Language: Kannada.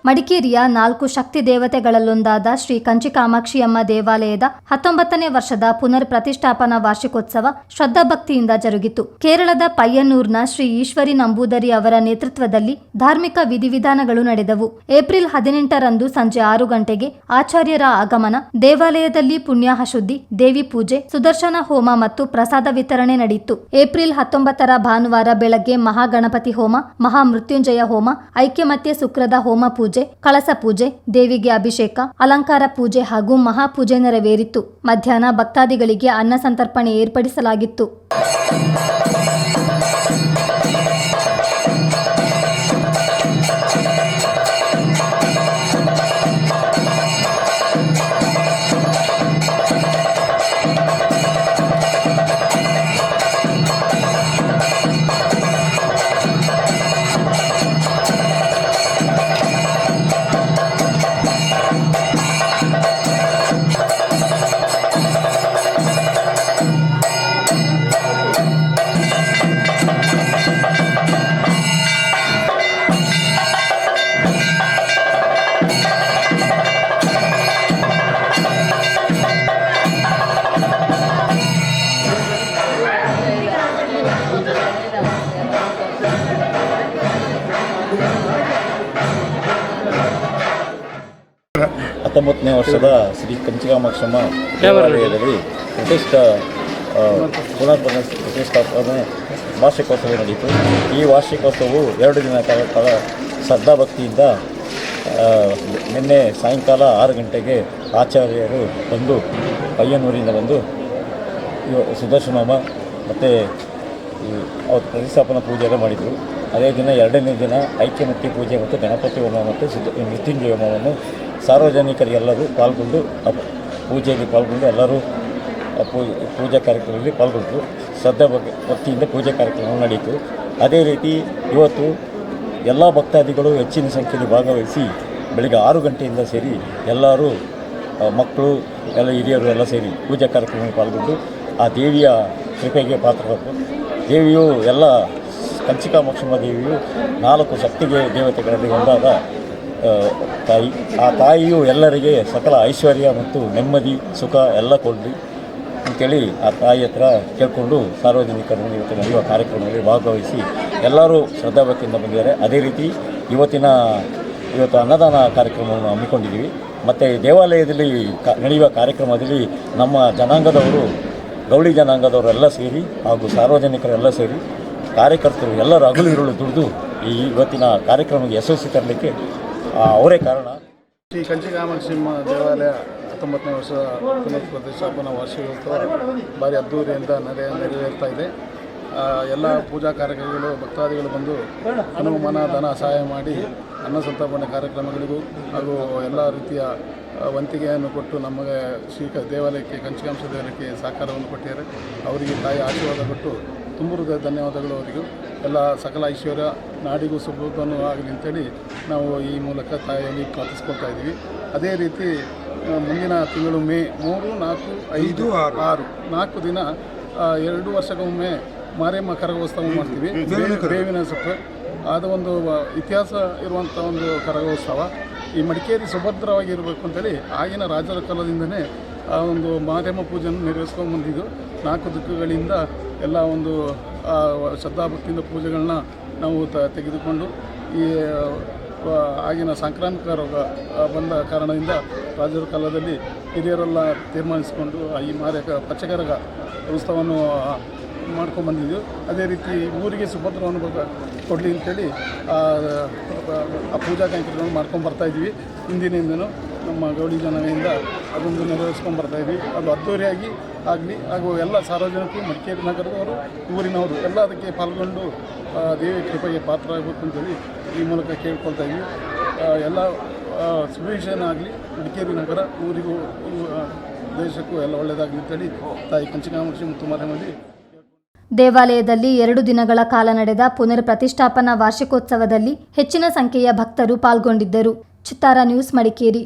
ಮಡಿಕೇರಿಯ 4 ಶಕ್ತಿ ದೇವತೆಗಳಲ್ಲೊಂದಾದ ಶ್ರೀ ಕಂಚಿಕಾಮಾಕ್ಷಿಯಮ್ಮ ದೇವಾಲಯದ 19ನೇ ವರ್ಷದ ಪುನರ್ ಪ್ರತಿಷ್ಠಾಪನಾ ವಾರ್ಷಿಕೋತ್ಸವ ಶ್ರದ್ಧಾಭಕ್ತಿಯಿಂದ ಜರುಗಿತು. ಕೇರಳದ ಪಯ್ಯನ್ನೂರ್ನ ಶ್ರೀ ಈಶ್ವರಿ ನಂಬೂದರಿ ಅವರ ನೇತೃತ್ವದಲ್ಲಿ ಧಾರ್ಮಿಕ ವಿಧಿವಿಧಾನಗಳು ನಡೆದವು. ಏಪ್ರಿಲ್ 18ರಂದು ಸಂಜೆ 6 ಗಂಟೆಗೆ ಆಚಾರ್ಯರ ಆಗಮನ, ದೇವಾಲಯದಲ್ಲಿ ಪುಣ್ಯಾಹ ಶುದ್ಧಿ, ದೇವಿ ಪೂಜೆ, ಸುದರ್ಶನ ಹೋಮ ಮತ್ತು ಪ್ರಸಾದ ವಿತರಣೆ ನಡೆಯಿತು. ಏಪ್ರಿಲ್ 19ರ ಭಾನುವಾರ ಬೆಳಗ್ಗೆ ಮಹಾಗಣಪತಿ ಹೋಮ, ಮಹಾಮೃತ್ಯುಂಜಯ ಹೋಮ, ಐಕ್ಯಮತ್ಯ ಸುಕ್ರದ ಹೋಮ ಪೂಜೆ, ಕಳಸ ಪೂಜೆ, ದೇವಿಗೆ ಅಭಿಷೇಕ, ಅಲಂಕಾರ ಪೂಜೆ ಹಾಗೂ ಮಹಾಪೂಜೆ ನೆರವೇರಿತು. ಮಧ್ಯಾಹ್ನ ಭಕ್ತಾದಿಗಳಿಗೆ ಅನ್ನ ಸಂತರ್ಪಣೆ ಏರ್ಪಡಿಸಲಾಗಿತ್ತು. ಹತ್ತೊಂಬತ್ತನೇ ವರ್ಷದ ಶ್ರೀ ಕಂಚಿಕಾಮಾಕ್ಷಮ್ಮ ದೇವಾಲಯದಲ್ಲಿ ಪುನರ್ ಪ್ರತಿಷ್ಠಾಪನೆ ವಾರ್ಷಿಕೋತ್ಸವ ನಡೆಯಿತು. ಈ ವಾರ್ಷಿಕೋತ್ಸವವು 2 ದಿನ ಕಾಲ ಶ್ರದ್ಧಾಭಕ್ತಿಯಿಂದ ನಿನ್ನೆ ಸಾಯಂಕಾಲ 6 ಗಂಟೆಗೆ ಆಚಾರ್ಯರು ಬಂದು ಪಯ್ಯನ್ನೂರಿಂದ ಬಂದು ಸುದರ್ಶನ ಹೋಮ ಮತ್ತು ಅವತ್ತು ಪ್ರತಿಷ್ಠಾಪನಾ ಪೂಜೆಯನ್ನು ಮಾಡಿದರು. ಅದೇ ದಿನ 2ನೇ ದಿನ ಐಕ್ಯಮತ್ಯ ಪೂಜೆ ಮತ್ತು ಗಣಪತಿ ಹೋಮ ಮತ್ತು ಮೃತ್ಯುಂಜಯ ಹೋಮವನ್ನು ಸಾರ್ವಜನಿಕರಿಗೆಲ್ಲರೂ ಪಾಲ್ಗೊಂಡು ಪೂಜೆಯಲ್ಲಿ ಪಾಲ್ಗೊಂಡು ಎಲ್ಲರೂ ಪೂಜಾ ಕಾರ್ಯಕ್ರಮದಲ್ಲಿ ಪಾಲ್ಗೊಂಡರು. ಭಕ್ತಿಯಿಂದ ಪೂಜಾ ಕಾರ್ಯಕ್ರಮ ನಡೆಯಿತು. ಅದೇ ರೀತಿ ಇವತ್ತು ಎಲ್ಲ ಭಕ್ತಾದಿಗಳು ಹೆಚ್ಚಿನ ಸಂಖ್ಯೆಯಲ್ಲಿ ಭಾಗವಹಿಸಿ ಬೆಳಗ್ಗೆ 6 ಗಂಟೆಯಿಂದ ಸೇರಿ ಎಲ್ಲರೂ ಮಕ್ಕಳು ಎಲ್ಲ ಹಿರಿಯರು ಎಲ್ಲ ಸೇರಿ ಪೂಜಾ ಕಾರ್ಯಕ್ರಮದಲ್ಲಿ ಪಾಲ್ಗೊಂಡು ಆ ದೇವಿಯ ಕೃಪೆಗೆ ಪಾತ್ರರಾದರು. ದೇವಿಯು ಎಲ್ಲ ಕಂಚಿಕಾಮಾಕ್ಷಮ್ಮ ದೇವಿಯು 4 ಶಕ್ತಿ ದೇವತೆಗಳಲ್ಲಿ ಒಂದಾದ ತಾಯಿ. ಆ ತಾಯಿಯು ಎಲ್ಲರಿಗೆ ಸಕಲ ಐಶ್ವರ್ಯ ಮತ್ತು ನೆಮ್ಮದಿ ಸುಖ ಎಲ್ಲ ಕೊಡಲಿ ಅಂತೇಳಿ ಆ ತಾಯಿ ಹತ್ರ ಕೇಳಿಕೊಂಡು ಸಾರ್ವಜನಿಕರು ಇವತ್ತು ನಡೆಯುವ ಕಾರ್ಯಕ್ರಮದಲ್ಲಿ ಭಾಗವಹಿಸಿ ಎಲ್ಲರೂ ಶ್ರದ್ಧಾಭಕ್ತಿಯಿಂದ ಬಂದಿದ್ದಾರೆ. ಅದೇ ರೀತಿ ಇವತ್ತು ಅನ್ನದಾನ ಕಾರ್ಯಕ್ರಮವನ್ನು ಹಮ್ಮಿಕೊಂಡಿದ್ದೀವಿ. ಮತ್ತು ದೇವಾಲಯದಲ್ಲಿ ನಡೆಯುವ ಕಾರ್ಯಕ್ರಮದಲ್ಲಿ ನಮ್ಮ ಜನಾಂಗದವರು, ಗೌಳಿ ಜನಾಂಗದವರೆಲ್ಲ ಸೇರಿ ಹಾಗೂ ಸಾರ್ವಜನಿಕರೆಲ್ಲ ಸೇರಿ ಕಾರ್ಯಕರ್ತರು ಎಲ್ಲರೂ ಹಗಲಿರುಳು ದುಡಿದು ಈ ಇವತ್ತಿನ ಕಾರ್ಯಕ್ರಮಕ್ಕೆ ಯಶಸ್ವಿ ತರಲಿಕ್ಕೆ ಅವರೇ ಕಾರಣ. ಶ್ರೀ ಕಂಚಿಕಾಮಾಕ್ಷಿಯಮ್ಮ ದೇವಾಲಯ 19ನೇ ವರ್ಷದ ಪುನರ್ ಪ್ರತಿಷ್ಠಾಪನಾ ವಾರ್ಷಿಕೋತ್ಸವ ಭಾರಿ ಅದ್ದೂರಿಯಿಂದ ನೆರವೇರ್ತಾ ಇದೆ. ಎಲ್ಲ ಪೂಜಾ ಕಾರ್ಯಕ್ರಮಗಳು ಭಕ್ತಾದಿಗಳು ಬಂದು ಹನುಮಾನ ಧನ ಸಹಾಯ ಮಾಡಿ ಅನ್ನ ಸಂತರ್ಪಣೆ ಕಾರ್ಯಕ್ರಮಗಳಿಗೂ ಹಾಗೂ ಎಲ್ಲ ರೀತಿಯ ವಂತಿಗೆಯನ್ನು ಕೊಟ್ಟು ನಮಗೆ ದೇವಾಲಯಕ್ಕೆ ಕಂಚಿಕಾಮಾಕ್ಷಿ ದೇವಾಲಯಕ್ಕೆ ಸಹಕಾರವನ್ನು ಕೊಟ್ಟಿದ್ದಾರೆ. ಅವರಿಗೆ ತಾಯಿ ಆಶೀರ್ವಾದ ಕೊಟ್ಟು ತುಂಬ ಹೃದಯ ಧನ್ಯವಾದಗಳು. ಅವರಿಗೂ ಎಲ್ಲ ಸಕಲ ಐಶ್ವರ್ಯ ನಾಡಿಗೂ ಸುಭೂತನೂ ಆಗಲಿ ಅಂತೇಳಿ ನಾವು ಈ ಮೂಲಕ ತಾಯಿಯಲ್ಲಿ ಪ್ರಾರ್ಥಿಸ್ಕೊಳ್ತಾ ಇದ್ದೀವಿ. ಅದೇ ರೀತಿ ಮುಂದಿನ ತಿಂಗಳು ಮೇ 3, 4, 5, 6 4 ದಿನ 2 ವರ್ಷಕ್ಕೊಮ್ಮೆ ಮಾರಿಯಮ್ಮ ಕರಗೋತ್ಸವ ಮಾಡ್ತೀವಿ. ಬೇವಿನ ಸೊಪ್ಪು ಆದ ಒಂದು ಇತಿಹಾಸ ಇರುವಂಥ ಒಂದು ಕರಗೋತ್ಸವ. ಈ ಮಡಿಕೇರಿ ಸುಭದ್ರವಾಗಿರಬೇಕು ಅಂತೇಳಿ ಆಗಿನ ರಾಜರ ಕಾಲದಿಂದನೇ ಆ ಒಂದು ಮಾರಿಯಮ್ಮ ಪೂಜೆಯನ್ನು ನೆರವೇರಿಸ್ಕೊಂಡು ಬಂದಿದ್ದು. 4 ದಿಕ್ಕುಗಳಿಂದ ಎಲ್ಲ ಒಂದು ಶ್ರದ್ಧಾಭಕ್ತಿಯಿಂದ ಪೂಜೆಗಳನ್ನ ನಾವು ತೆಗೆದುಕೊಂಡು ಈ ಆಗಿನ ಸಾಂಕ್ರಾಮಿಕ ರೋಗ ಬಂದ ಕಾರಣದಿಂದ ರಾಜರ ಕಾಲದಲ್ಲಿ ಹಿರಿಯರೆಲ್ಲ ತೀರ್ಮಾನಿಸಿಕೊಂಡು ಈ ಪಚ್ಚಕರಗ ಉತ್ಸವವನ್ನು ಮಾಡ್ಕೊಂಡ್ಬಂದಿದ್ದು. ಅದೇ ರೀತಿ ಊರಿಗೆ ಸುಭದ್ರವನ್ನು ಕೊಡಲಿ ಅಂತೇಳಿ ಆ ಪೂಜಾ ಕಾರ್ಯಕ್ರಮವನ್ನು ಮಾಡ್ಕೊಂಡ್ಬರ್ತಾಯಿದ್ವಿ. ಹಿಂದಿನಿಂದನೂ ನಮ್ಮ ಗೌಡಿ ಜನಾಂಗದಿಂದ ಅದೊಂದು ನೆರವೇರಿಸ್ಕೊಂಡ್ಬರ್ತಾಯಿದ್ವಿ. ಅದು ಅದ್ದೂರಿಯಾಗಿ ಆಗಲಿ ಹಾಗೂ ಎಲ್ಲ ಸಾರ್ವಜನಿಕರು, ಮಡಿಕೇರಿ ನಗರದವರು, ಊರಿನವರು ಎಲ್ಲ ಅದಕ್ಕೆ ಪಾಲ್ಗೊಂಡು ದೇವಿ ಕೃಪೆಗೆ ಪಾತ್ರ ಆಗಬೇಕು ಅಂತೇಳಿ ಈ ಮೂಲಕ ಕೇಳ್ಕೊಳ್ತಾ ಇದ್ವಿ. ಎಲ್ಲ ಸುಭಿಕ್ಷೇನ ಆಗಲಿ, ಮಡಿಕೇರಿ ನಗರ ಊರಿಗೂ ದೇಶಕ್ಕೂ ಎಲ್ಲ ಒಳ್ಳೆಯದಾಗಲಿ ಅಂತೇಳಿ ತಾಯಿ ಕಂಚಿಕಾಮಾಕ್ಷಿ ಮತ್ತು ಮಾರಿಯಮ್ಮಲ್ಲಿ ದೇವಾಲಯದಲ್ಲಿ 2 ದಿನಗಳ ಕಾಲ ನಡೆದ ಪುನರ್ ಪ್ರತಿಷ್ಠಾಪನಾ ವಾರ್ಷಿಕೋತ್ಸವದಲ್ಲಿ ಹೆಚ್ಚಿನ ಸಂಖ್ಯೆಯ ಭಕ್ತರು ಪಾಲ್ಗೊಂಡಿದ್ದರು. ಚಿತ್ತಾರ ನ್ಯೂಸ್, ಮಡಿಕೇರಿ.